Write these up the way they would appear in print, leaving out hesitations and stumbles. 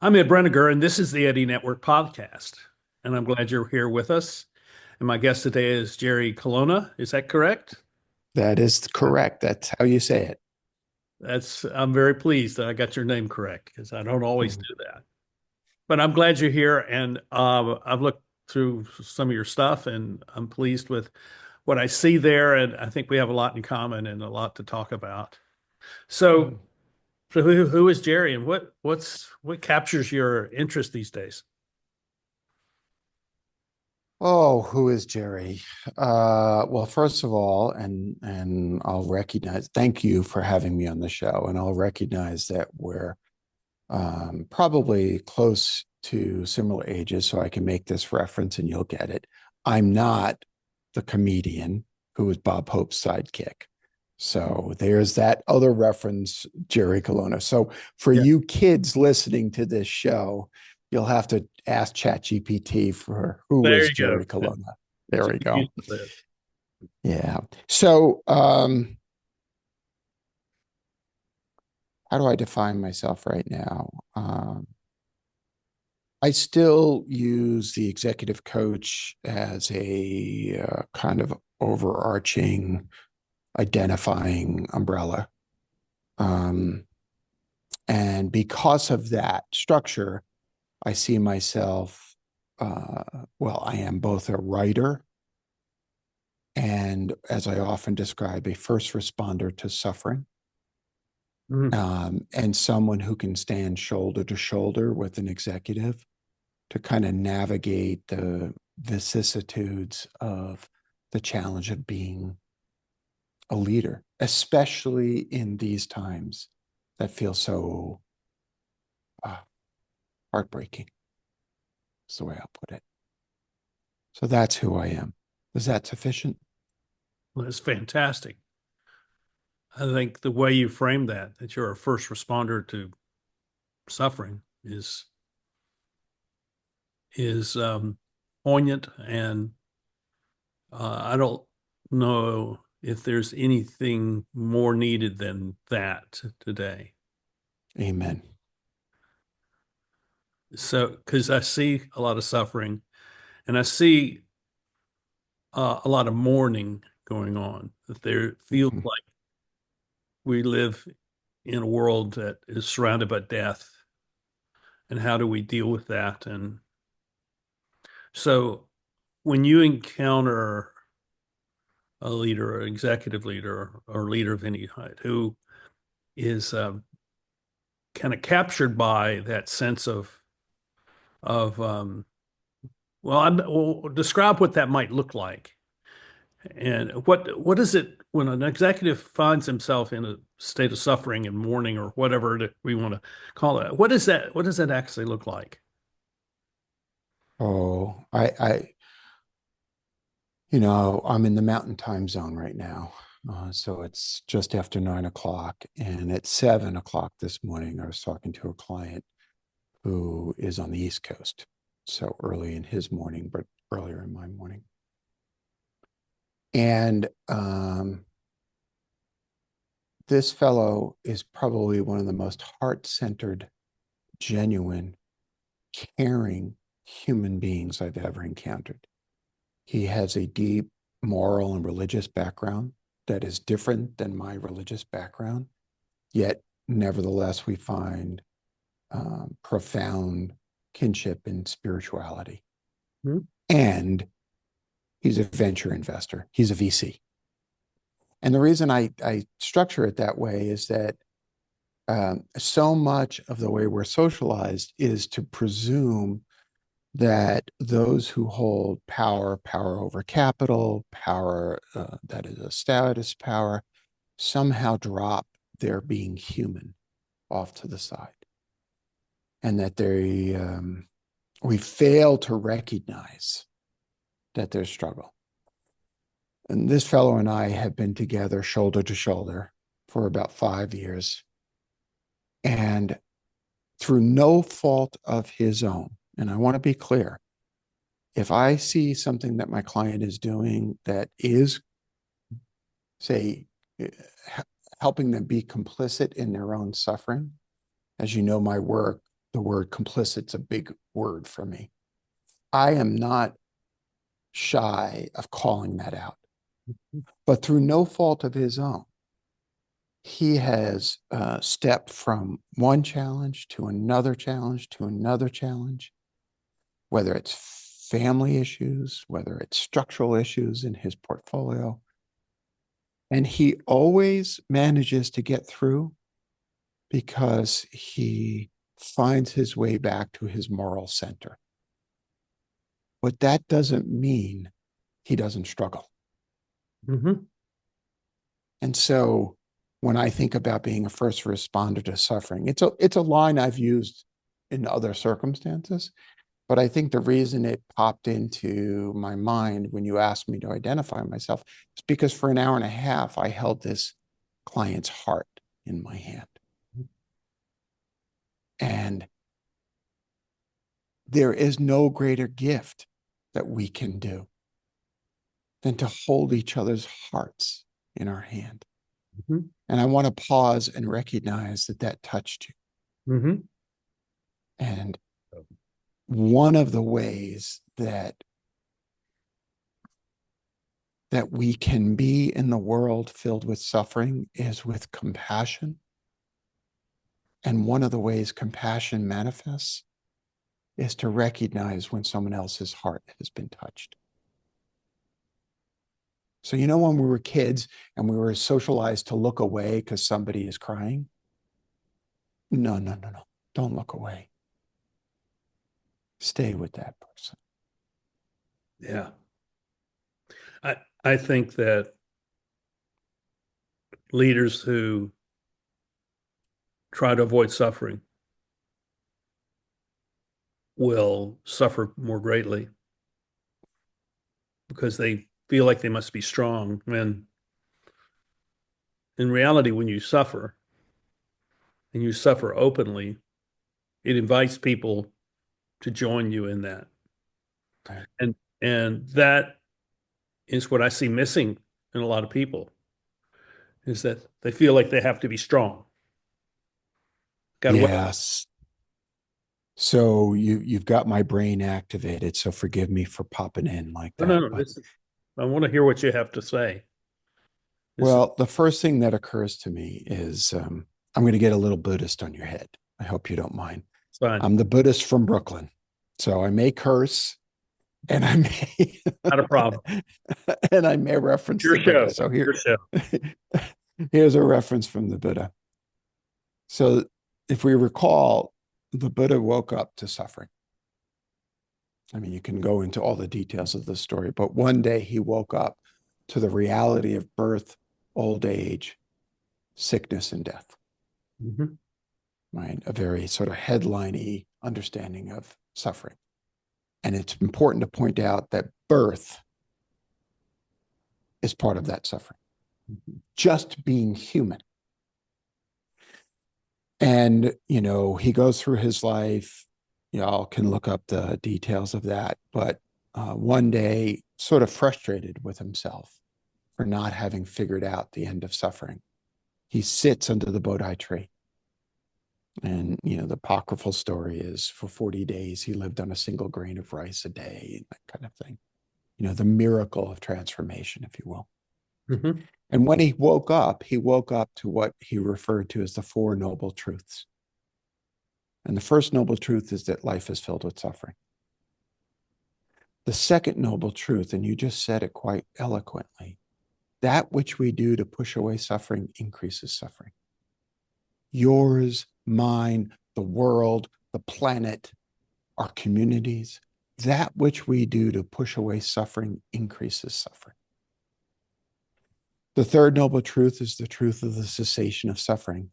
I'm Ed Breniger, and this is the Eddie Network podcast. And I'm glad you're here with us. And my guest today is Jerry Colonna. Is that correct? That is correct. That's how you say it. I'm very pleased that I got your name correct because I don't always Mhm. do that. But I'm glad you're here, and I've looked through some of your stuff, and I'm pleased with what I see there. And I think we have a lot in common and a lot to talk about. So, Mhm. who is Jerry, and what captures your interest these days? Oh, who is Jerry? Well, first of all, and I'll recognize, thank you for having me on the show, and I'll recognize that we're probably close to similar ages, so I can make this reference and you'll get it. I'm not the comedian who was Bob Hope's sidekick. So there's that other reference, Jerry Colonna. So for Yeah, you kids listening to this show, you'll have to ask ChatGPT for who there is you go. Jerry Colonna. There That's a we good use go. of that. Yeah. So how do I define myself right now? I still use the executive coach as a kind of overarching identifying umbrella. Um, and because of that structure, I see myself, well, I am both a writer and, as I often describe, a first responder to suffering, Mhm. and someone who can stand shoulder to shoulder with an executive to kind of navigate the vicissitudes of the challenge of being a leader, especially in these times that feel so uh, heartbreaking, is the way I'll put it. So that's who I am. Is that sufficient? Well, that's fantastic. I think the way you frame that you're a first responder to suffering is poignant, and I don't know if there's anything more needed than that today. Amen. So, because I see a lot of suffering, and I see a lot of mourning going on, that there feels Mhm. like we live in a world that is surrounded by death, and how do we deal with that? And so when you encounter a leader, an executive leader, or leader of any kind who is kind of captured by that sense of well, describe what that might look like, and what is it when an executive finds himself in a state of suffering and mourning or whatever that we want to call it? What is that? What does that actually look like? Oh, I'm in the mountain time zone right now. So it's just after 9 o'clock. And at 7 o'clock this morning, I was talking to a client who is on the East Coast. So early in his morning, but earlier in my morning. And this fellow is probably one of the most heart centered, genuine, caring human beings I've ever encountered. He has a deep moral and religious background that is different than my religious background, yet, nevertheless, we find profound kinship in spirituality. Hmm? And he's a venture investor, he's a VC. And the reason I structure it that way is that so much of the way we're socialized is to presume that those who hold power, power over capital, power that is a status power, somehow drop their being human off to the side, and that we fail to recognize that there's struggle. And this fellow and I have been together shoulder to shoulder for about 5 years, and through no fault of his own. And I want to be clear, if I see something that my client is doing that is, say, helping them be complicit in their own suffering, as you know, my work, the word complicit's a big word for me. I am not shy of calling that out, but through no fault of his own, he has stepped from one challenge to another challenge to another challenge, whether it's family issues, whether it's structural issues in his portfolio. And he always manages to get through because he finds his way back to his moral center. But that doesn't mean he doesn't struggle. Mm-hmm. And so when I think about being a first responder to suffering, it's a line I've used in other circumstances, but I think the reason it popped into my mind when you asked me to identify myself is because for an hour and a half, I held this client's heart in my hand. And there is no greater gift that we can do than to hold each other's hearts in our hand. Mm-hmm. And I want to pause and recognize that that touched you. Mm-hmm. And one of the ways that we can be in the world filled with suffering is with compassion. And one of the ways compassion manifests is to recognize when someone else's heart has been touched. So, you know, when we were kids and we were socialized to look away because somebody is crying? No, no, no, no. Don't look away. Stay with that person. Yeah. I think that leaders who try to avoid suffering will suffer more greatly because they feel like they must be strong, when in reality, when you suffer and you suffer openly, it invites people to join you in that. Right. And that is what I see missing in a lot of people, is that they feel like they have to be strong. Got to wear. Yes. So you've got my brain activated. So forgive me for popping in like No, no, that. no. But I want to hear what you have to say. This is well, the first thing that occurs to me is I'm going to get a little Buddhist on your head. I hope you don't mind. fine. I'm the Buddhist from Brooklyn. So I may curse and I may Not a problem. and I may reference Your the Buddha. show. So Your show. here's a reference from the Buddha. So if we recall, the Buddha woke up to suffering. I mean, you can go into all the details of the story, but one day he woke up to the reality of birth, old age, sickness, and death. Mm-hmm. Right? A very sort of headliney understanding of suffering. And it's important to point out that birth is part of that suffering. Just being human. And, you know, he goes through his life. Y'all can look up the details of that. But one day, sort of frustrated with himself for not having figured out the end of suffering, he sits under the Bodhi tree. And, you know, the apocryphal story is for 40 days, he lived on a single grain of rice a day, that kind of thing. You know, the miracle of transformation, if you will. Mm-hmm. And when he woke up to what he referred to as the Four Noble Truths. And the first noble truth is that life is filled with suffering. The second noble truth, and you just said it quite eloquently, that which we do to push away suffering increases suffering. Yours, mine, the world, the planet, our communities, that which we do to push away suffering increases suffering. The third noble truth is the truth of the cessation of suffering.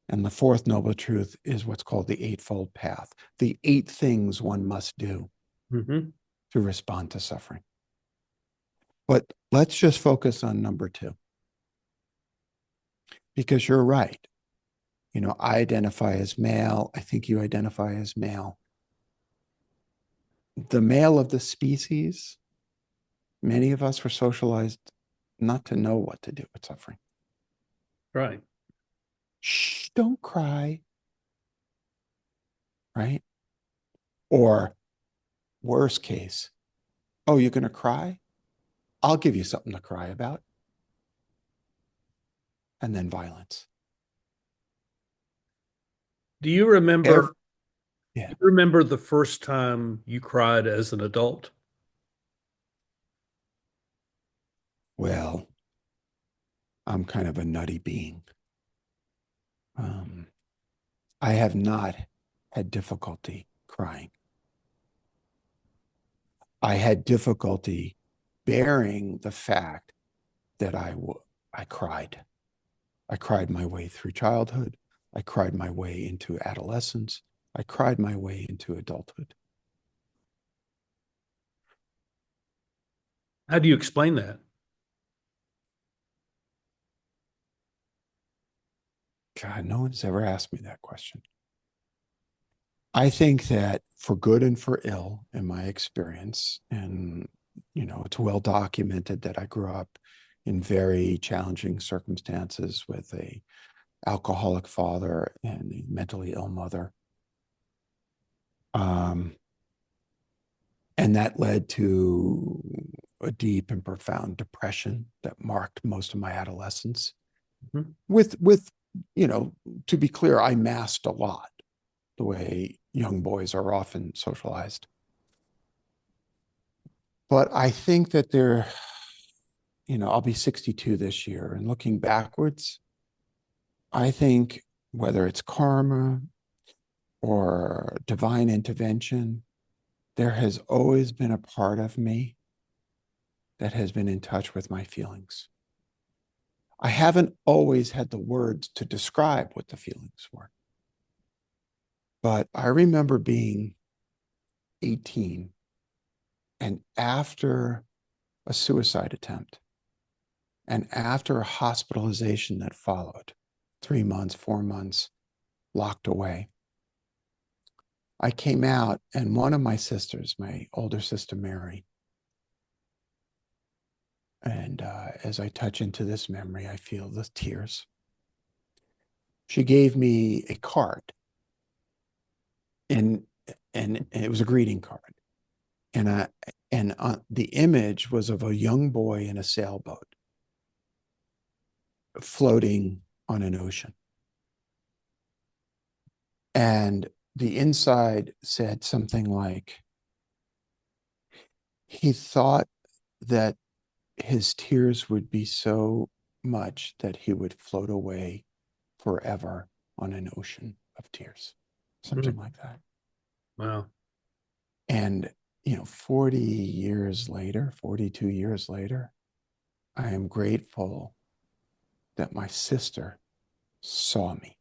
And the fourth noble truth is what's called the Eightfold Path, the 8 things one must do Mm-hmm. to respond to suffering. But let's just focus on number 2. Because you're right. You know, I identify as male. I think you identify as male. The male of the species, many of us were socialized not to know what to do with suffering. Right. Shh, don't cry. right? Or worst case, oh, you're going to cry? I'll give you something to cry about. And then violence. Do you remember, Every, yeah. do you remember the first time you cried as an adult? Well, I'm kind of a nutty being. Um, I have not had difficulty crying. I had difficulty bearing the fact that I cried. I cried my way through childhood. I cried my way into adolescence. I cried my way into adulthood. How do you explain that? God, no one's ever asked me that question. I think that for good and for ill, in my experience, and it's well documented that I grew up in very challenging circumstances with a alcoholic father and a mentally ill mother. Um, and that led to a deep and profound depression that marked most of my adolescence. Mhm. With to be clear, I masked a lot the way young boys are often socialized. But I think that I'll be 62 this year, and looking backwards, I think whether it's karma or divine intervention, there has always been a part of me that has been in touch with my feelings. I haven't always had the words to describe what the feelings were, but I remember being 18 and after a suicide attempt and after a hospitalization that followed, 3 months, 4 months locked away, I came out, and one of my sisters, my older sister Mary, and as I touch into this memory, I feel the tears. She gave me a card, and it was a greeting card, and the image was of a young boy in a sailboat floating on an ocean, and the inside said something like, he thought that his tears would be so much that he would float away forever on an ocean of tears, something Mm. like that. Wow. And, 40 years later, 42 years later, I am grateful that my sister saw me,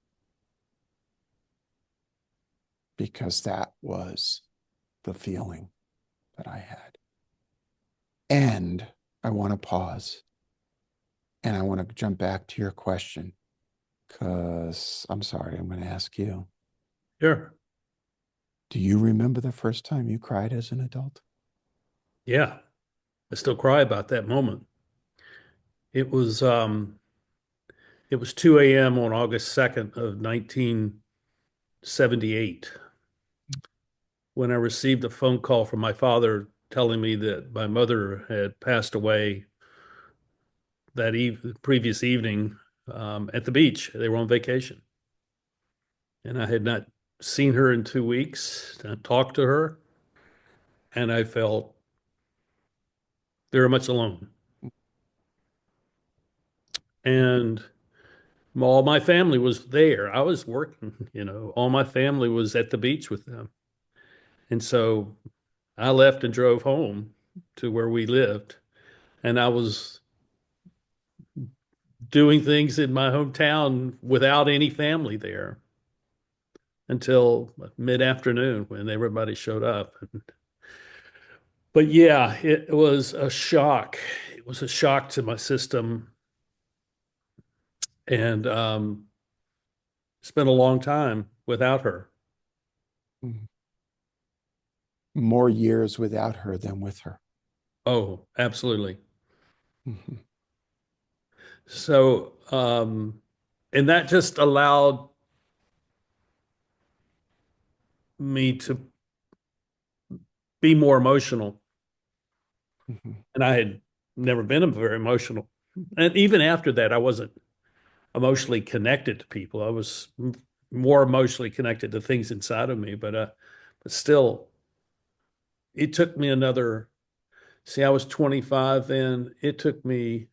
because that was the feeling that I had. And I want to pause, and I want to jump back to your question, because I'm sorry, I'm going to ask you. Sure. Do you remember the first time you cried as an adult? Yeah. I still cry about that moment. It was um it was 2 a.m. on August 2nd of 1978 when I received a phone call from my father telling me that my mother had passed away previous evening at the beach. They were on vacation, and I had not seen her in 2 weeks. I talked to her, and I felt very much alone. And all my family was there. I was working, all my family was at the beach with them. And so I left and drove home to where we lived. And I was doing things in my hometown without any family there until mid-afternoon when everybody showed up. But yeah, it was a shock. It was a shock to my system. And spent a long time without her. Mhm. More years without her than with her. Oh, absolutely. Mhm. So, and that just allowed me to be more emotional. Mhm. And I had never been very emotional. And even after that, I wasn't emotionally connected to people. I was more emotionally connected to things inside of me. But still, it took me another, see, I was 25 then. It took me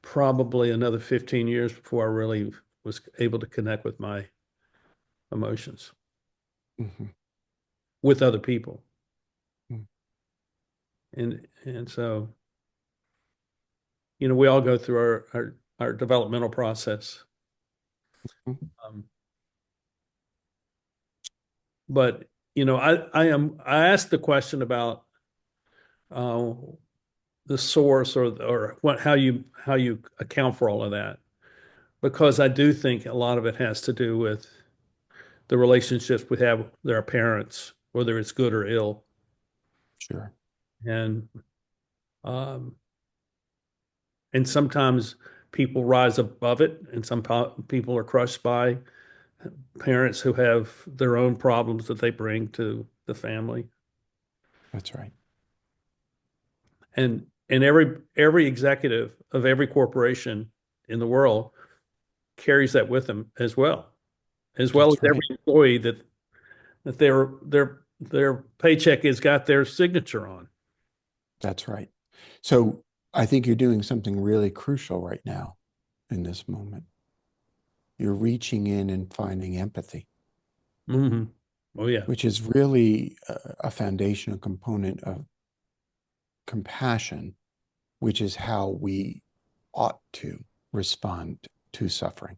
probably another 15 years before I really was able to connect with my emotions Mhm. with other people. Mhm. And so, we all go through our developmental process. Um, but I asked the question about uh, the source or what how you account for all of that, because I do think a lot of it has to do with the relationships we have with our parents, whether it's good or ill. Sure. And um, and sometimes people rise above it, and people are crushed by parents who have their own problems that they bring to the family. That's right. And every executive of every corporation in the world carries that with them as well as That's every right. employee that their paycheck has got their signature on. That's right. So I think you're doing something really crucial right now in this moment. You're reaching in and finding empathy, Hmm. Oh yeah. which is really a foundational component of compassion, which is how we ought to respond to suffering.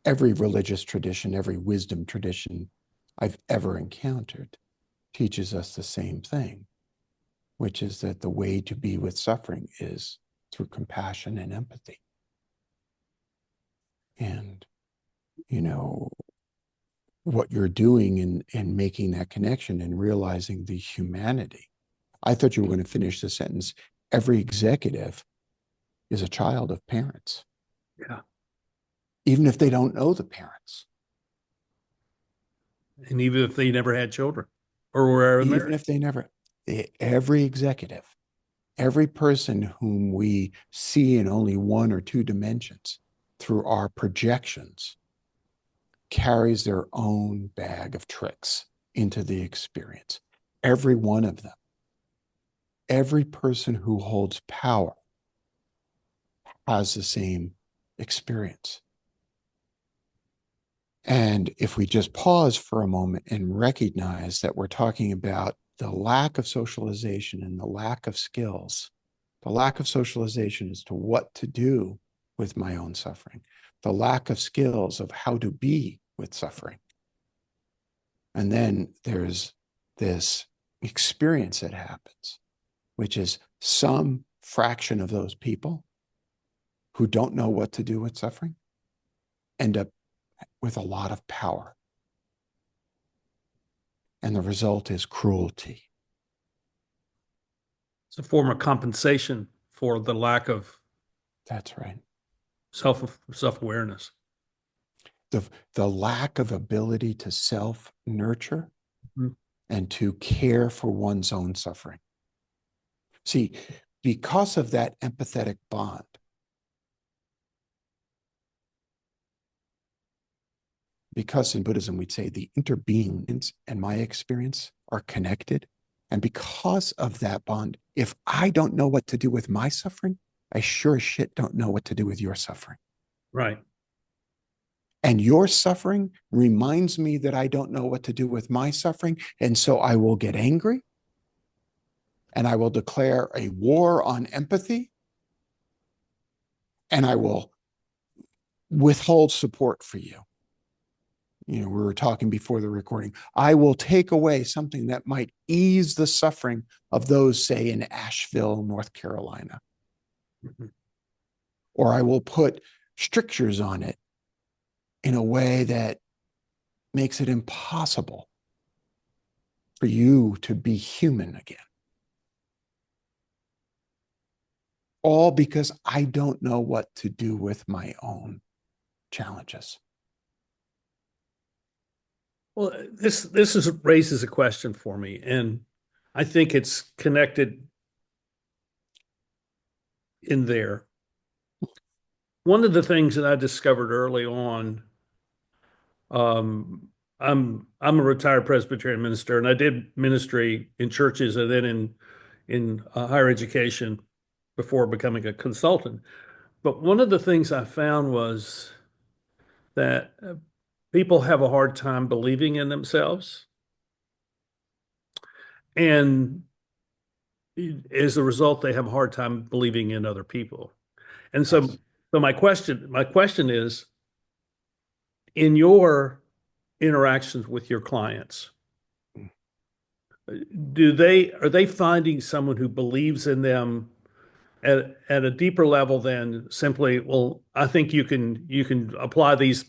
Every religious tradition, every wisdom tradition I've ever encountered teaches us the same thing, which is that the way to be with suffering is through compassion and empathy. And, you know, what you're doing in making that connection and realizing the humanity. I thought you were going to finish the sentence. Every executive is a child of parents, Yeah. even if they don't know the parents, And even if they never had children or were ever even married. if they never, every executive, every person whom we see in only one or two dimensions through our projections carries their own bag of tricks into the experience. Every one of them. Every person who holds power has the same experience. And if we just pause for a moment and recognize that we're talking about the lack of socialization and the lack of skills, the lack of socialization as to what to do with my own suffering, the lack of skills of how to be with suffering. And then there's this experience that happens, which is some fraction of those people who don't know what to do with suffering end up with a lot of power. And the result is cruelty. It's a form of compensation for the lack of That's right. self-awareness. The lack of ability to self nurture Mhm. and to care for one's own suffering. See, because of that empathetic bond, because in Buddhism we'd say the interbeings and my experience are connected. And because of that bond, if I don't know what to do with my suffering, I sure as shit don't know what to do with your suffering. Right. And your suffering reminds me that I don't know what to do with my suffering. And so I will get angry and I will declare a war on empathy and I will withhold support for you. You know, we were talking before the recording. I will take away something that might ease the suffering of those, say, in Asheville, North Carolina, Mhm. or I will put strictures on it in a way that makes it impossible for you to be human again. All because I don't know what to do with my own challenges. Well, this is raises a question for me, and I think it's connected in there. One of the things that I discovered early on, um, I'm a retired Presbyterian minister, and I did ministry in churches and then in higher education before becoming a consultant. But one of the things I found was that people have a hard time believing in themselves, and as a result, they have a hard time believing in other people. And Yes. so my question is, in your interactions with your clients, are they finding someone who believes in them at a deeper level than simply, well, I think you can apply these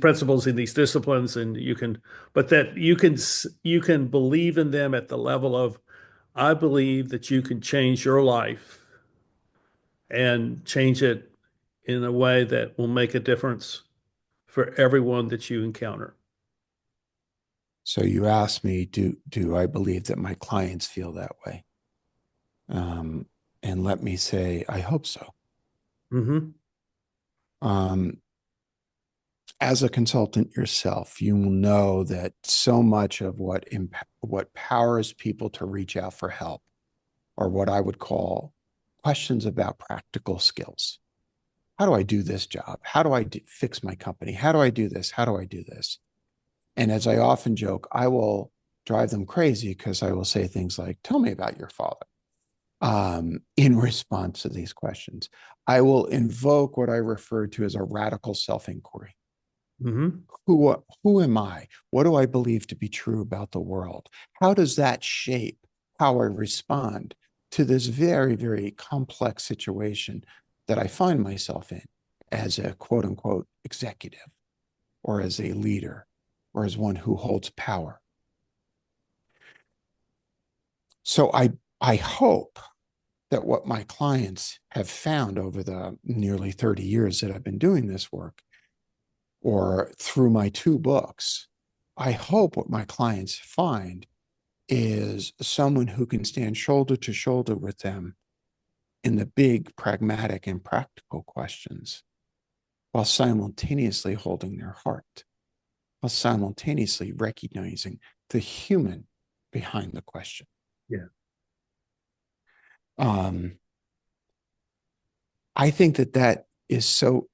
principles in these disciplines, and but that you can believe in them at the level of, I believe that you can change your life and change it in a way that will make a difference for everyone that you encounter. So you asked me, do I believe that my clients feel that way? Um, and let me say, I hope so. Hmm. Um, as a consultant yourself, you will know that so much of what powers people to reach out for help are what I would call questions about practical skills. How do I do this job? How do I fix my company? How do I do this? How do I do this? And as I often joke, I will drive them crazy because I will say things like, "Tell me about your father." In response to these questions, I will invoke what I refer to as a radical self-inquiry. Hmm. Who am I? What do I believe to be true about the world? How does that shape how I respond to this very, very complex situation that I find myself in as a quote unquote executive, or as a leader, or as one who holds power? So I hope that what my clients have found over the nearly 30 years that I've been doing this work, or through my two books, I hope what my clients find is someone who can stand shoulder to shoulder with them in the big pragmatic and practical questions, while simultaneously holding their heart, while simultaneously recognizing the human behind the question. Yeah. Um, I think that is so,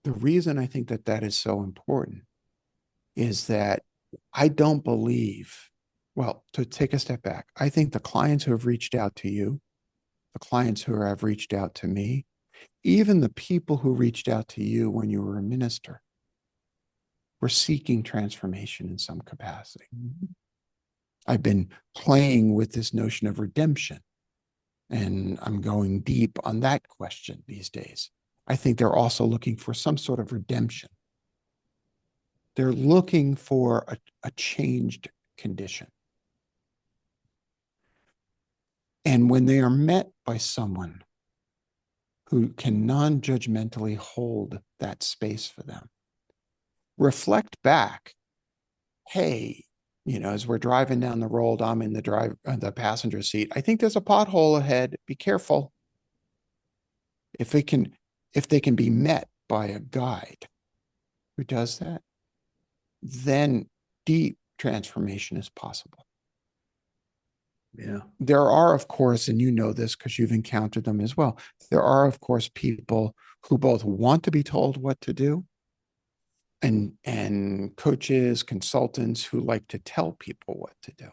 the reason I think that is so important is that I don't believe, well, to take a step back, I think the clients who have reached out to you, the clients who have reached out to me, even the people who reached out to you when you were a minister, were seeking transformation in some capacity. I've been playing with this notion of redemption, and I'm going deep on that question these days. I think they're also looking for some sort of redemption. They're looking for a changed condition. And when they are met by someone who can non-judgmentally hold that space for them, reflect back, hey, as we're driving down the road, I'm in the passenger seat. I think there's a pothole ahead. Be careful. If they can be met by a guide who does that, then deep transformation is possible. Yeah. There are, of course, and you know this because you've encountered them as well, there are, of course, people who both want to be told what to do, and coaches, consultants who like to tell people what to do.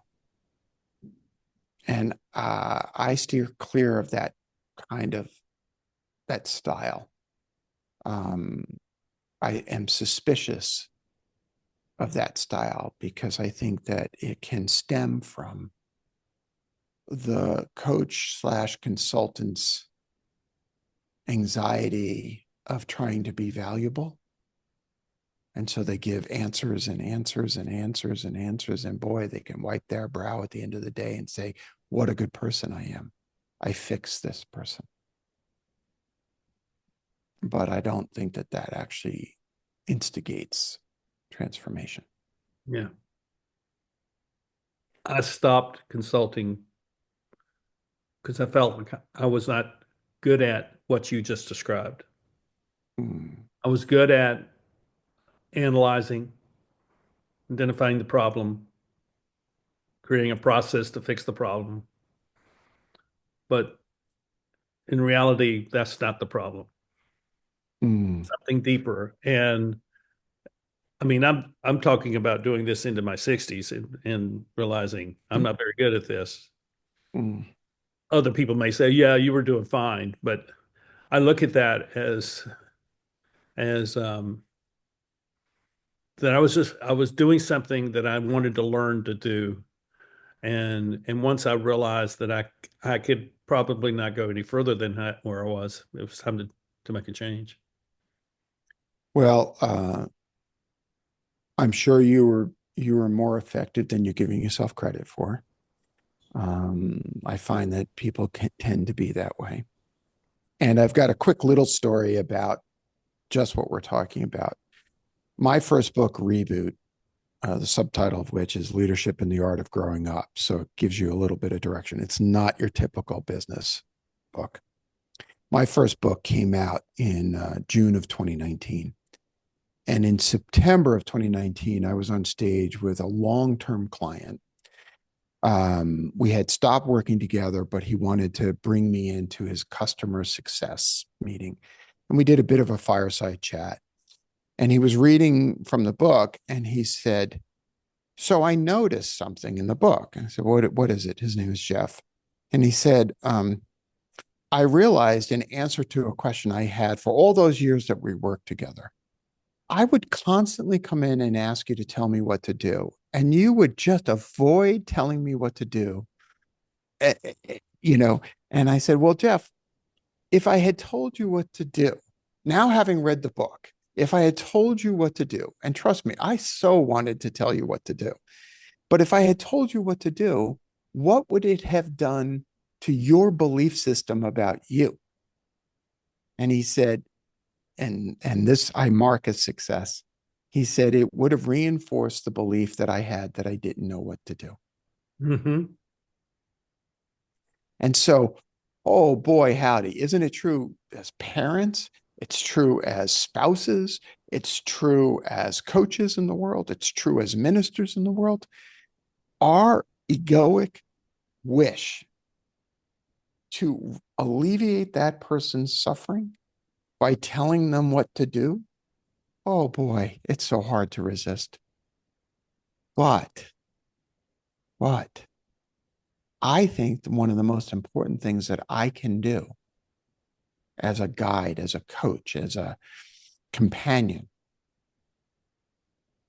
And I steer clear of kind of that style. Um, I am suspicious of that style because I think that it can stem from the coach slash consultant's anxiety of trying to be valuable. And so they give answers and answers and answers and answers. And boy, they can wipe their brow at the end of the day and say, what a good person I am. I fixed this person. But I don't think that actually instigates transformation. Yeah. I stopped consulting because I felt like I was not good at what you just described. Mm, I was good at analyzing, identifying the problem, creating a process to fix the problem. But in reality, that's not the problem. mm, Something deeper. And I mean, I'm talking about doing this into my 60s and realizing I'm mm, not very good at this. mm. Other people may say, yeah, you were doing fine, but I look at that as that I was doing something that I wanted to learn to do. And once I realized that I could probably not go any further than where I was, it was time to make a change. Well, I'm sure you were more effective than you're giving yourself credit for. I find that people can tend to be that way. And I've got a quick little story about just what we're talking about. My first book, Reboot, the subtitle of which is Leadership in the Art of Growing Up. So it gives you a little bit of direction. It's not your typical business book. My first book came out in June of 2019. And in September of 2019, I was on stage with a long term client. We had stopped working together, but he wanted to bring me into his customer success meeting. And we did a bit of a fireside chat. And he was reading from the book and he said, so I noticed something in the book. And I said, what is it? His name is Jeff. And he said, I realized in answer to a question I had for all those years that we worked together, I would constantly come in and ask you to tell me what to do. And you would just avoid telling me what to do. Eh, eh, You know, and I said, well, Jeff, if I had told you what to do, now having read the book, if I had told you what to do, and trust me, I so wanted to tell you what to do. But if I had told you what to do, what would it have done to your belief system about you? And he said, and this I mark as success. He said it would have reinforced the belief that I had that I didn't know what to do. Hmm. And so, oh boy, howdy, isn't it true as parents? It's true as spouses. It's true as coaches in the world. It's true as ministers in the world. Our egoic wish to alleviate that person's suffering by telling them what to do, oh boy, it's so hard to resist. But, but I think one of the most important things that I can do as a guide, as a coach, as a companion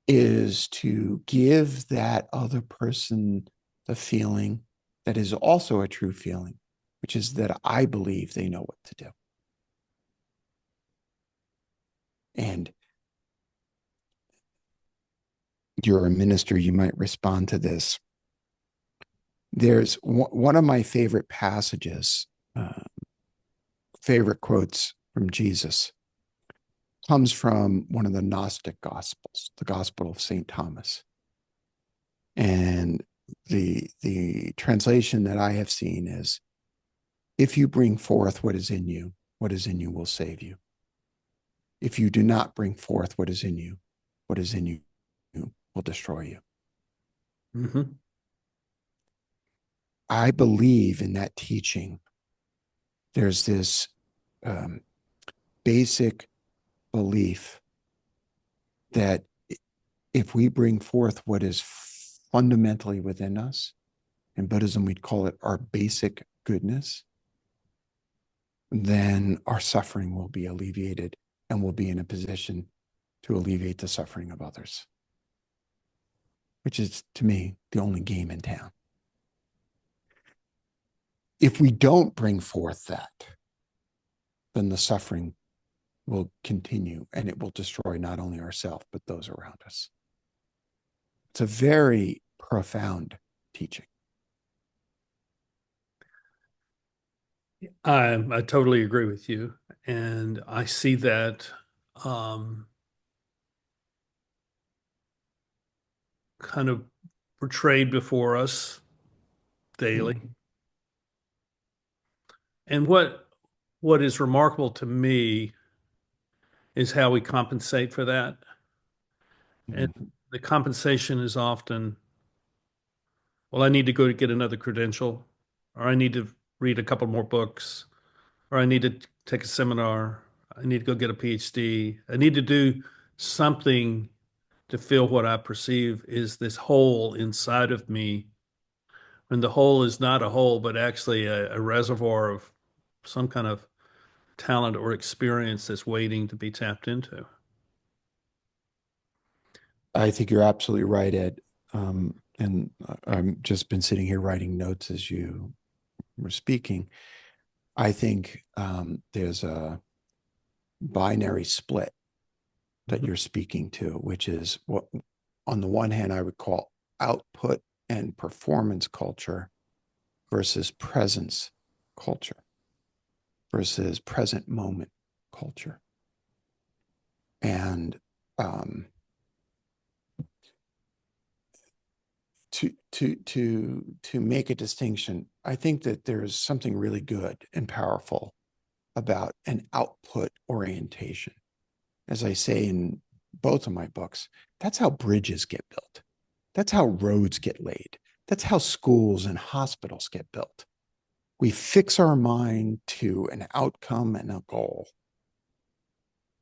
is to give that other person the feeling that is also a true feeling, which is that I believe they know what to do. And you're a minister, you might respond to this. There's one of my favorite passages, favorite quotes from Jesus, comes from one of the Gnostic Gospels, the Gospel of St. Thomas. And the translation that I have seen is, if you bring forth what is in you, what is in you will save you. If you do not bring forth what is in you, what is in you will destroy you. Hmm. I believe in that teaching. There's this basic belief that if we bring forth what is fundamentally within us, in Buddhism, we'd call it our basic goodness, then our suffering will be alleviated and we'll be in a position to alleviate the suffering of others, which is, to me, the only game in town. If we don't bring forth that, then the suffering will continue and it will destroy not only ourselves, but those around us. It's a very profound teaching. I totally agree with you, and I see that um, kind of portrayed before us daily. Mm, And what is remarkable to me is how we compensate for that. And mm. the compensation is often, well, I need to go to get another credential, or I need to read a couple more books, or I need to take a seminar, I need to go get a PhD. I need to do something to fill what I perceive is this hole inside of me. And the hole is not a hole, but actually a reservoir of some kind of talent or experience that's waiting to be tapped into. I think you're absolutely right, Ed. And I've just been sitting here writing notes as you were speaking. I think there's a binary split that Mhm. you're speaking to, which is what, on the one hand, I would call output and performance culture versus presence culture versus present moment culture. And um, to make a distinction, I think that there's something really good and powerful about an output orientation. As I say in both of my books, that's how bridges get built. That's how roads get laid. That's how schools and hospitals get built. We fix our mind to an outcome and a goal.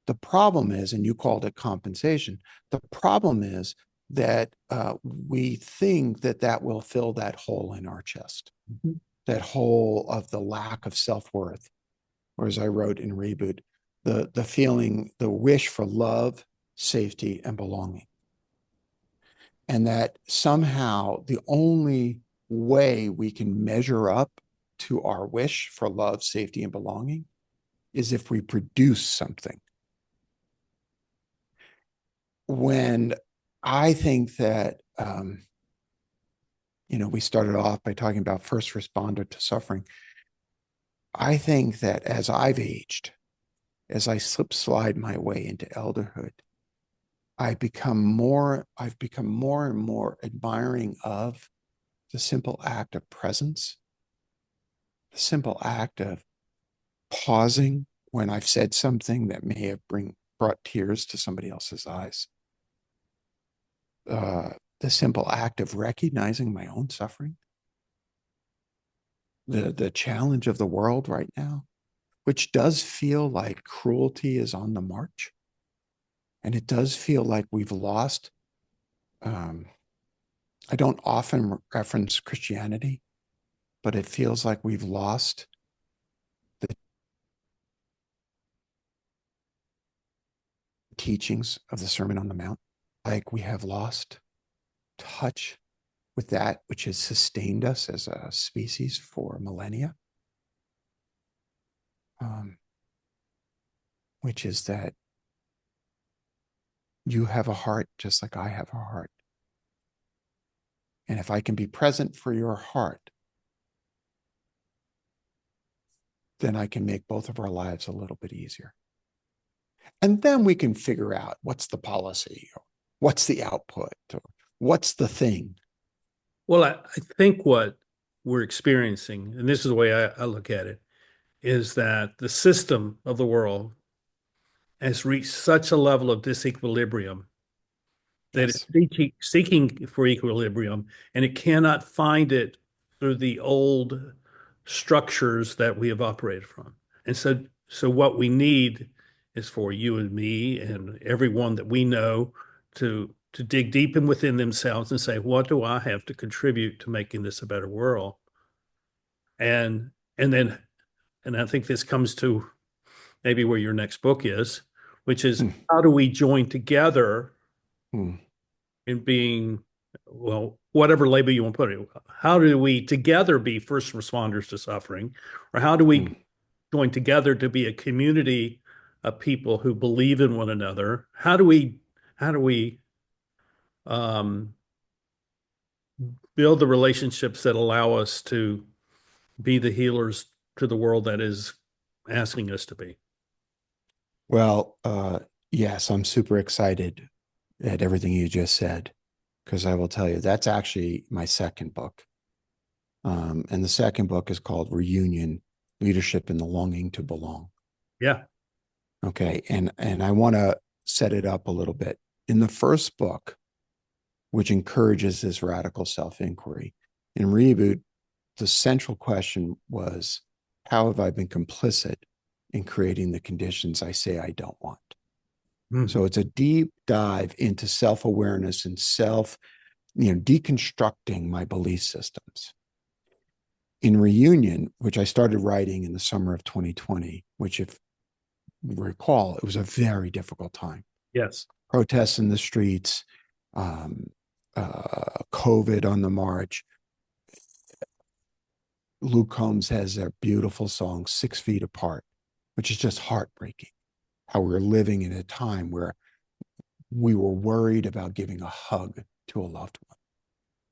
The problem is, and you called it compensation, the problem is that we think that that will fill that hole in our chest, Mhm. that hole of the lack of self-worth, or as I wrote in Reboot, the feeling, the wish for love, safety, and belonging. And that somehow the only way we can measure up to our wish for love, safety, and belonging is if we produce something. When I think that, we started off by talking about first responder to suffering. I think that as I've aged, as I slip slide my way into elderhood, I've become more and more admiring of the simple act of presence, the simple act of pausing when I've said something that may have brought tears to somebody else's eyes. Uh, the simple act of recognizing my own suffering, the challenge of the world right now, which does feel like cruelty is on the march. And it does feel like we've lost. Um, I don't often reference Christianity, but it feels like we've lost the teachings of the Sermon on the Mount. Like we have lost touch with that which has sustained us as a species for millennia, um, which is that you have a heart just like I have a heart. And if I can be present for your heart, then I can make both of our lives a little bit easier. And then we can figure out what's the policy, or what's the output, or what's the thing. Well, I think what we're experiencing, and this is the way I look at it, is that the system of the world has reached such a level of disequilibrium that it's Yes. seeking for equilibrium, and it cannot find it through the old structures that we have operated from. And so what we need is for you and me and everyone that we know to dig deep in within themselves and say, what do I have to contribute to making this a better world? And and then and I think this comes to maybe where your next book is, which is Hmm. how do we join together Hmm. in being, well, whatever label you want to put it. How do we together be first responders to suffering? Or how do Hmm. we join together to be a community of people who believe in one another? How do we um, build the relationships that allow us to be the healers to the world that is asking us to be? Well, yes, I'm super excited at everything you just said. because I will tell you that's actually my second book. And the second book is called Reunion: Leadership and the Longing to Belong. Yeah. Okay. And I want to set it up a little bit. In the first book, which encourages this radical self-inquiry, in Reboot, the central question was, how have I been complicit in creating the conditions I say I don't want? So it's a deep dive into self-awareness and deconstructing my belief systems. In Reunion, which I started writing in the summer of 2020, which, if you recall, it was a very difficult time. Yes. Protests in the streets, um, COVID on the march. Luke Combs has a beautiful song, 6 Feet Apart, which is just heartbreaking. How we're living in a time where we were worried about giving a hug to a loved one.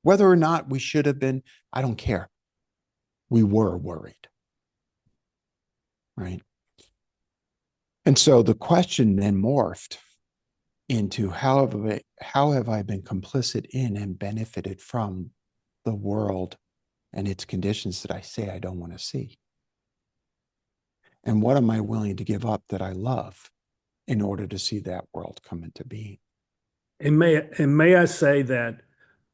Whether or not we should have been, I don't care. We were worried, right? And so the question then morphed into how have I been complicit in and benefited from the world and its conditions that I say I don't want to see? And what am I willing to give up that I love in order to see that world come into being? And may I say that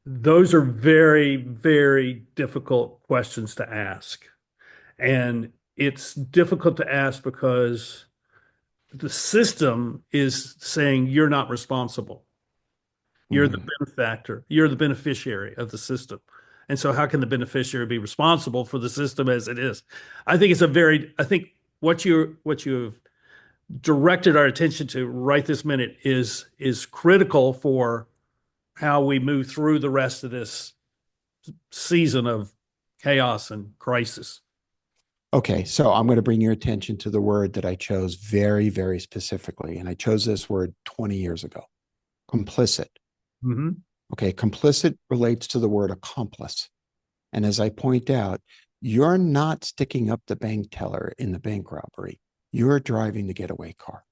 those are very, very difficult questions to ask. And it's difficult to ask because the system is saying you're not responsible. You're the Mm-hmm. benefactor. You're the beneficiary of the system. And so how can the beneficiary be responsible for the system as it is? I think what you have directed our attention to right this minute is critical for how we move through the rest of this season of chaos and crisis. Okay, so I'm going to bring your attention to the word that I chose very, very specifically. And I chose this word 20 years ago: complicit. Mm-hmm. Okay, complicit relates to the word accomplice. And as I point out, you're not sticking up the bank teller in the bank robbery. You're driving the getaway car.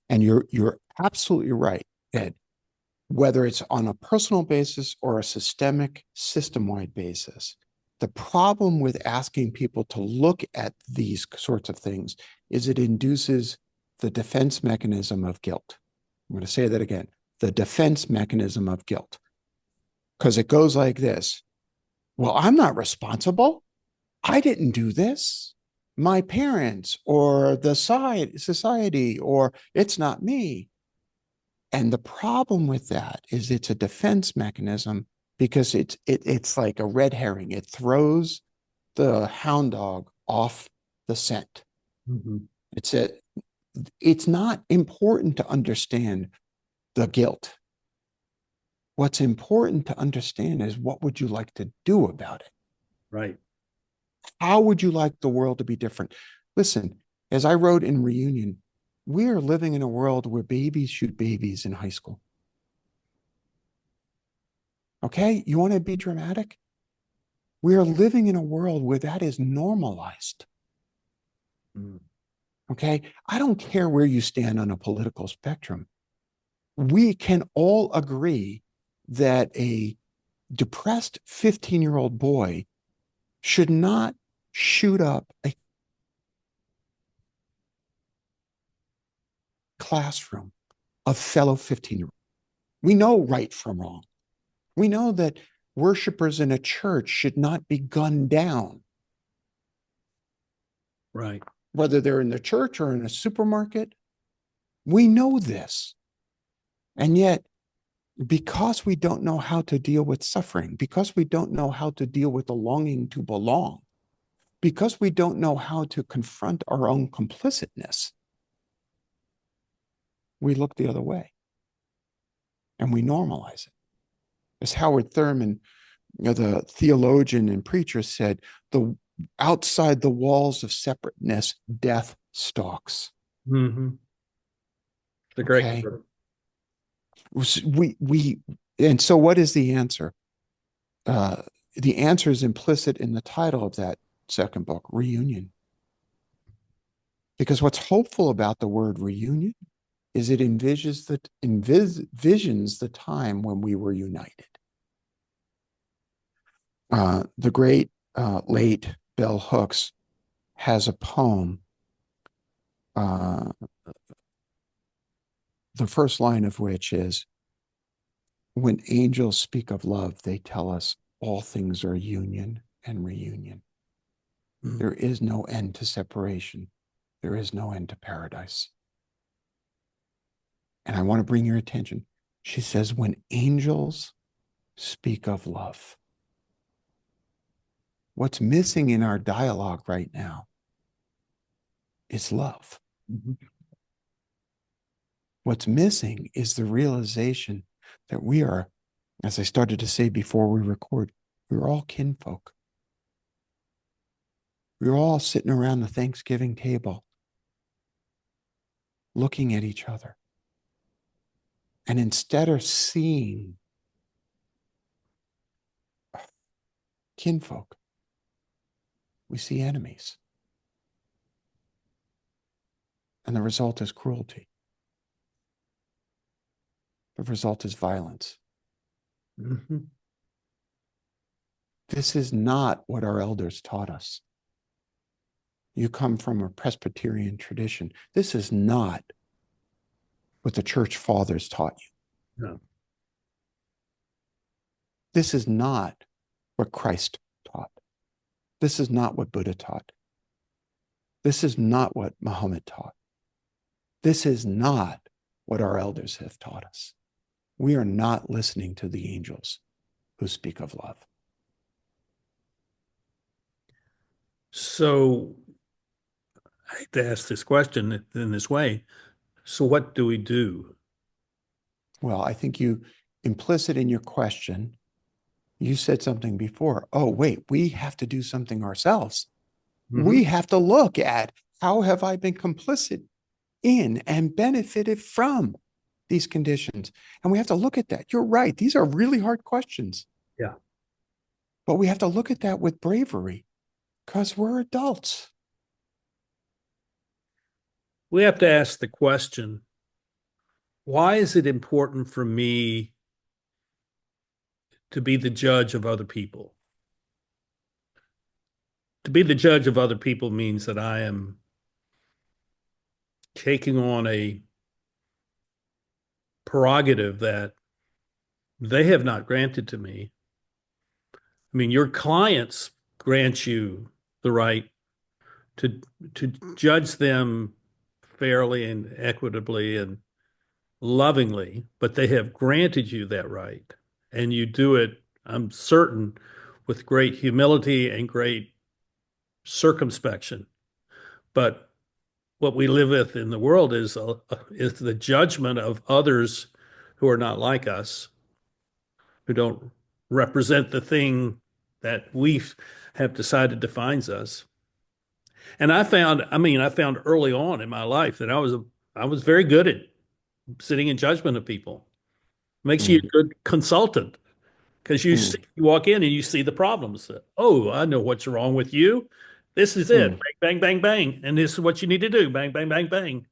And you're absolutely right that whether it's on a personal basis or a systemic, system-wide basis, the problem with asking people to look at these sorts of things is it induces the defense mechanism of guilt. I'm going to say that again: the defense mechanism of guilt. Because it goes like this: well, I'm not responsible. I didn't do this. My parents or the society, or it's not me. And the problem with that is it's a defense mechanism because it's like a red herring. It throws the hound dog off the scent. Mm-hmm. It's a, it's not important to understand the guilt. What's important to understand is, what would you like to do about it? Right. How would you like the world to be different? Listen, as I wrote in Reunion, we are living in a world where babies shoot babies in high school. Okay, you want to be dramatic? We are living in a world where that is normalized. Mm. Okay, I don't care where you stand on a political spectrum. We can all agree that a depressed 15-year-old boy should not shoot up a classroom of fellow 15-year-olds. We know right from wrong. We know that worshipers in a church should not be gunned down, Right. whether they're in the church or in a supermarket. We know this. And yet, because we don't know how to deal with suffering, because we don't know how to deal with the longing to belong, because we don't know how to confront our own complicitness, we look the other way and we normalize it. As Howard Thurman, the theologian and preacher, said, the outside the walls of separateness, death stalks. Mm-hmm. The great. Okay. And so what is the answer? The answer is implicit in the title of that second book, Reunion. Because what's hopeful about the word reunion is it envisions the time when we were united. The great late Bell Hooks has a poem, the first line of which is, "When angels speak of love, they tell us all things are union and reunion. Mm. There is no end to separation. There is no end to paradise." And I want to bring your attention. She says, when angels speak of love. What's missing in our dialogue right now is love. Mhm. What's missing is the realization that we are, as I started to say before we record, we're all kinfolk. We're all sitting around the Thanksgiving table, looking at each other. And instead of seeing kinfolk, we see enemies. And the result is cruelty. The result is violence. Mhm. This is not what our elders taught us. You come from a Presbyterian tradition. This is not what the church fathers taught you. No. This is not what Christ taught. This is not what Buddha taught. This is not what Muhammad taught. This is not what our elders have taught us. We are not listening to the angels who speak of love. So I hate to ask this question in this way. So what do we do? Well, I think you, implicit in your question, you said something before. Oh, wait, we have to do something ourselves. We have to look at, how have I been complicit in and benefited from these conditions? And we have to look at that. You're right. These are really hard questions. Yeah. But we have to look at that with bravery because we're adults. We have to ask the question, why is it important for me to be the judge of other people? To be the judge of other people means that I am taking on a prerogative that they have not granted to me. I mean, your clients grant you the right to to judge them fairly and equitably and lovingly, but they have granted you that right. And you do it, I'm certain, with great humility and great circumspection. But what we live with in the world is the judgment of others who are not like us, who don't represent the thing that we have decided defines us. And I found early on in my life that I was very good at sitting in judgment of people. Makes you a Mm, good consultant because mm, you walk in and you see the problems. Oh, I know what's wrong with you. This is it. mm, Bang, bang, bang, bang. And this is what you need to do. Bang, bang, bang, bang.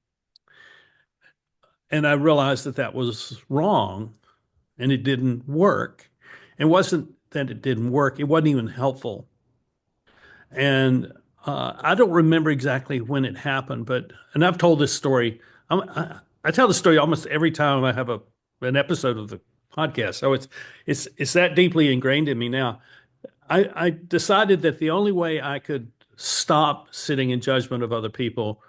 And I realized that that was wrong and it didn't work. It wasn't that it didn't work, it wasn't even helpful. And I don't remember exactly when it happened, and I've told this story. I tell the story almost every time I have an episode of the podcast. So it's that deeply ingrained in me now. I decided that the only way I could stop sitting in judgment of other people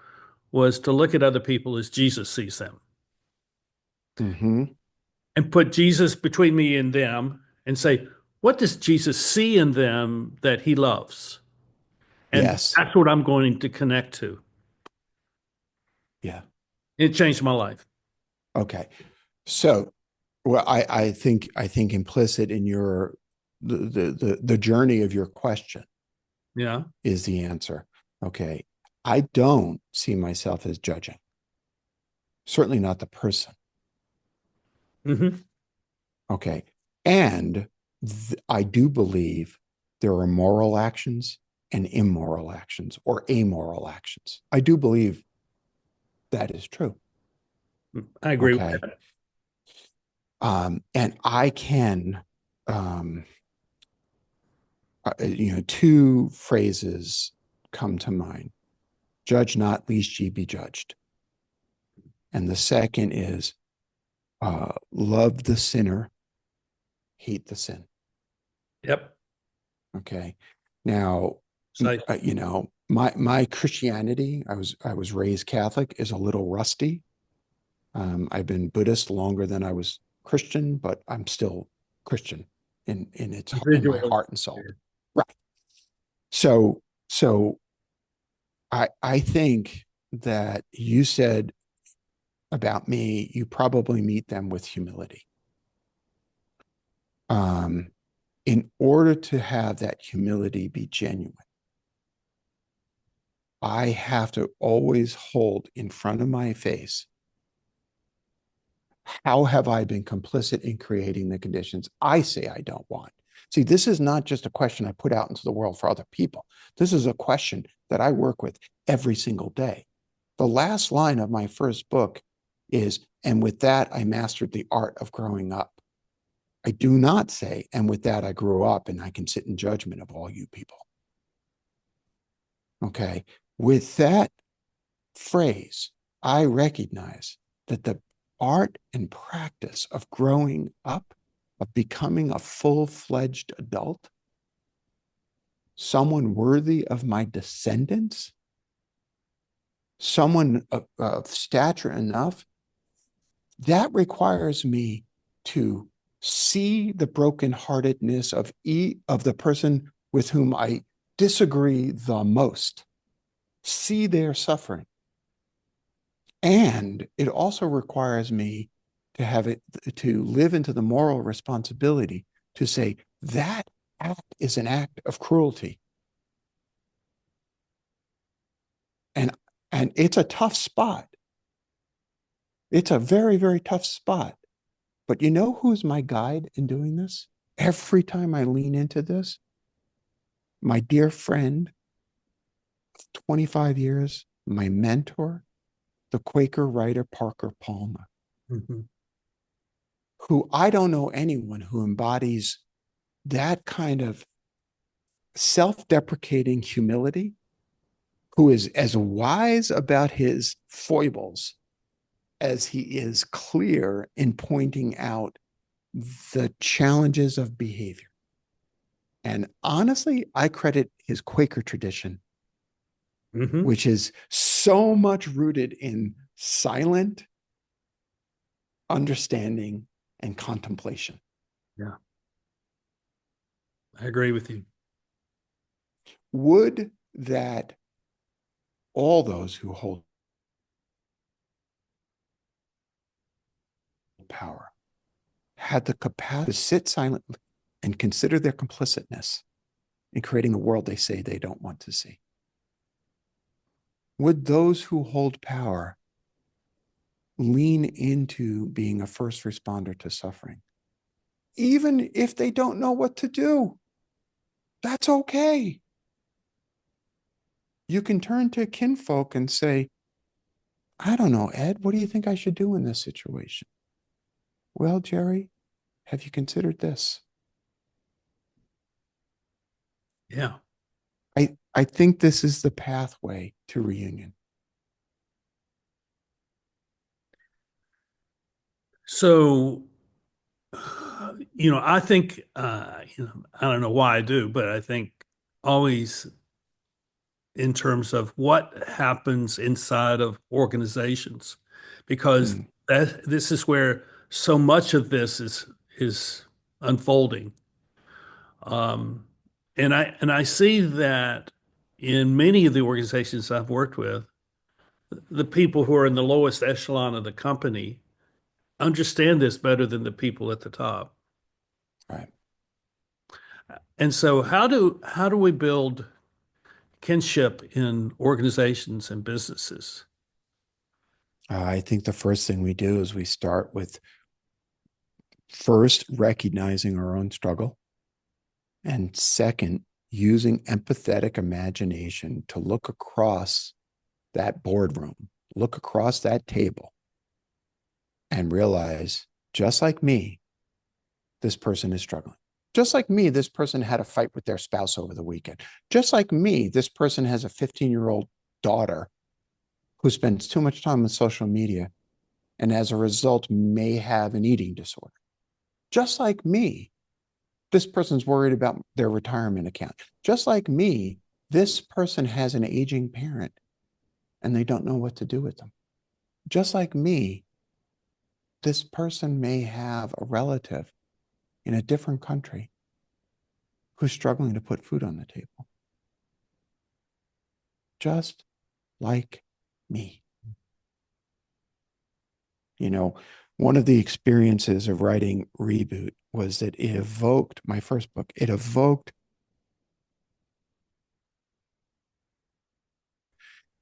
was to look at other people as Jesus sees them mm-hmm. and put Jesus between me and them and say, what does Jesus see in them that he loves? And Yes. that's what I'm going to connect to. Yeah. It changed my life. Okay. So, well, I think implicit in your the journey of your question Yeah. is the answer. Okay. I don't see myself as judging. Certainly not the person. Hmm. Okay. And I do believe there are moral actions and immoral actions or amoral actions. I do believe that is true. I agree with Okay. that. And I can, two phrases come to mind: judge not, lest ye be judged. And the second is love the sinner, hate the sin. Yep. Okay. Now, So my Christianity, I was raised Catholic, is a little rusty. I've been Buddhist longer than I was Christian, but I'm still Christian in my visual. heart and soul. Right. So I think that you said about me, you probably meet them with humility. Um, in order to have that humility be genuine, I have to always hold in front of my face, how have I been complicit in creating the conditions I say I don't want? See, this is not just a question I put out into the world for other people. This is a question that I work with every single day. The last line of my first book is, and with that, I mastered the art of growing up. I do not say, and with that, I grew up and I can sit in judgment of all you people. Okay. With that phrase, I recognize that the art and practice of growing up, of becoming a full-fledged adult, someone worthy of my descendants, someone of stature enough, that requires me to see the brokenheartedness of the person with whom I disagree the most, see their suffering. And it also requires me to live into the moral responsibility to say that act is an act of cruelty. And, and it's a tough spot. It's a very, very tough spot. But you know who's my guide in doing this? Every time I lean into this, my dear friend, 25 years, my mentor, the Quaker writer Parker Palmer, mm-hmm. who I don't know anyone who embodies that kind of self-deprecating humility, who is as wise about his foibles as he is clear in pointing out the challenges of behavior. And honestly, I credit his Quaker tradition, Mm-hmm. which is so much rooted in silent understanding and contemplation. Yeah, I agree with you. Would that all those who hold power had the capacity to sit silently and consider their complicitness in creating a world they say they don't want to see? Would those who hold power lean into being a first responder to suffering, even if they don't know what to do? That's okay. You can turn to kinfolk and say, I don't know, Ed, what do you think I should do in this situation? Well, Jerry, have you considered this? Yeah. I think this is the pathway to reunion. So, I think, I don't know why I do, but I think always in terms of what happens inside of organizations, because Mm, this is where so much of this is unfolding. Um, and I see that in many of the organizations I've worked with, the people who are in the lowest echelon of the company understand this better than the people at the top. right. And so how do we build kinship in organizations and businesses? I think the first thing we do is we start with first recognizing our own struggle, and second, using empathetic imagination to look across that boardroom, look across that table, and realize, just like me, this person is struggling. Just like me, this person had a fight with their spouse over the weekend. Just like me, this person has a 15-year-old daughter who spends too much time on social media and as a result may have an eating disorder. Just like me, this person's worried about their retirement account. Just like me, this person has an aging parent and they don't know what to do with them. Just like me, this person may have a relative in a different country who's struggling to put food on the table. Just like me. You know, one of the experiences of writing Reboot was that it evoked my first book. It evoked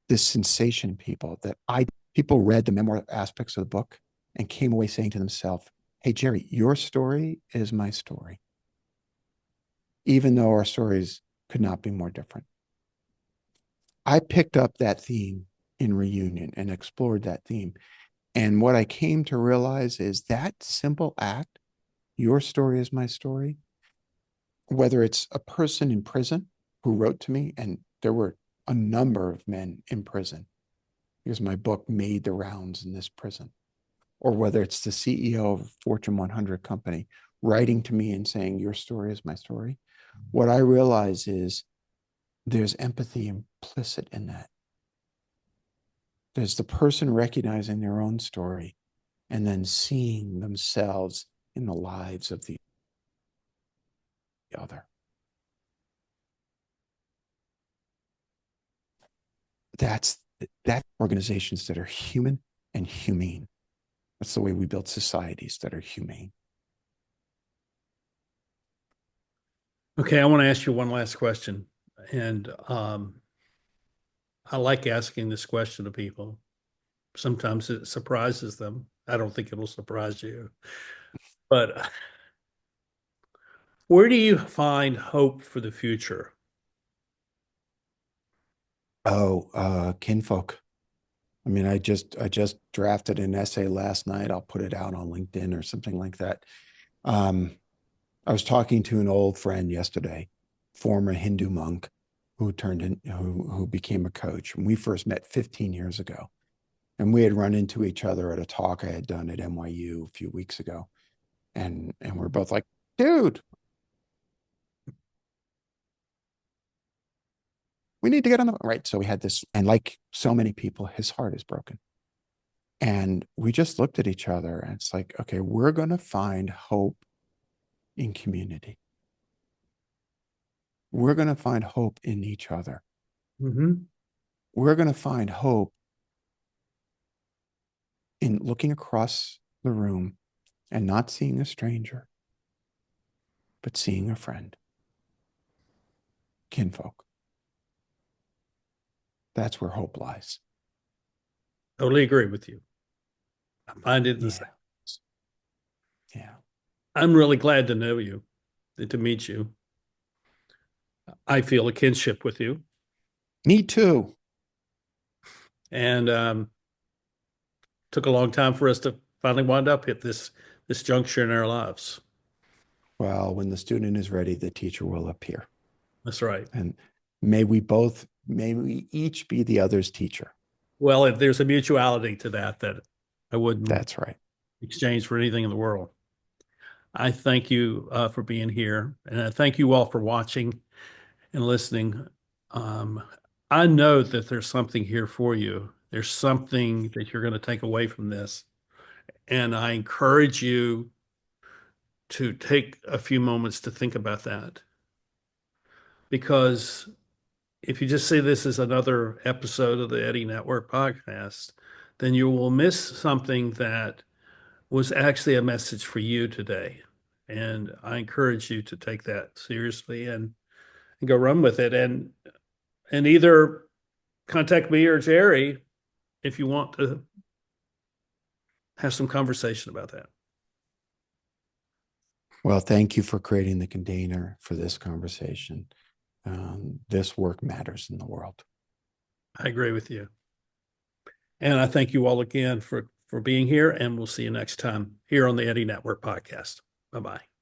this sensation in people that people read the memoir aspects of the book and came away saying to themselves, hey, Jerry, your story is my story, even though our stories could not be more different. I picked up that theme in Reunion and explored that theme. And what I came to realize is that simple act, your story is my story, whether it's a person in prison who wrote to me, and there were a number of men in prison because my book made the rounds in this prison, or whether it's the CEO of a Fortune 100 company writing to me and saying, your story is my story. What I realize is there's empathy implicit in that. There's the person recognizing their own story and then seeing themselves in the lives of the other. That's organizations that are human and humane. That's the way we build societies that are humane. Okay, I want to ask you one last question. And I like asking this question to people. Sometimes it surprises them. I don't think it'll surprise you. But where do you find hope for the future? Oh, kinfolk. I mean, I just drafted an essay last night. I'll put it out on LinkedIn or something like that. Um, I was talking to an old friend yesterday, former Hindu monk who became a coach. And we first met 15 years ago. And we had run into each other at a talk I had done at NYU a few weeks ago. And we're both like, dude, we need to get on the right. So we had this, and like so many people, his heart is broken. And we just looked at each other and it's like, okay, we're going to find hope in community. We're going to find hope in each other. Mm-hmm. We're going to find hope in looking across the room and not seeing a stranger, but seeing a friend, kinfolk. That's where hope lies. Totally agree with you. I find it the same. Yeah. Yeah. I'm really glad to know you, to meet you. I feel a kinship with you. Me too. And took a long time for us to finally wind up at this juncture in our lives. Well, when the student is ready, the teacher will appear. That's right. And may we each be the other's teacher. Well, if there's a mutuality to that I wouldn't That's right. exchange for anything in the world. I thank you for being here, and I thank you all for watching and listening. Um, I know that there's something here for you. There's something that you're going to take away from this, and I encourage you to take a few moments to think about that. Because if you just see this as another episode of the Eddie Network podcast, then you will miss something that was actually a message for you today. And I encourage you to take that seriously and go run with it. And either contact me or Jerry if you want to have some conversation about that. Well, thank you for creating the container for this conversation. This work matters in the world. I agree with you. And I thank you all again for being here, and we'll see you next time here on the Eddie Network podcast. Bye-bye.